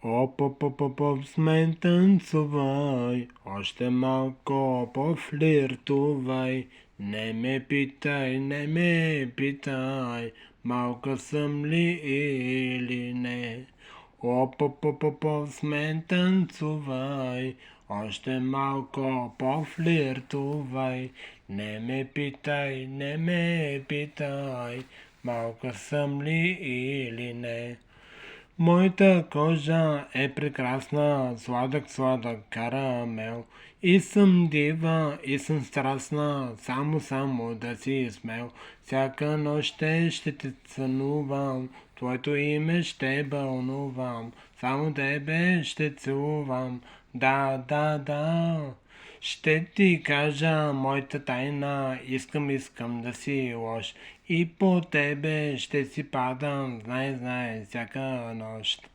Оп, сме танцувай, още малко пофлиртувай. Не ме питай, малка съм ли или не. Сме танцувай, още малко пофлиртувай. Не ме питай, малка съм ли или не. Моята кожа е прекрасна, сладък карамел. И съм дива, и съм страстна, само да си смел. Всяка нощ ще те сънувам, твоето име ще бълнувам. Само тебе ще целувам, да. Ще ти кажа моята тайна, искам да си лош. И по тебе ще си падам, знай, всяка нощ.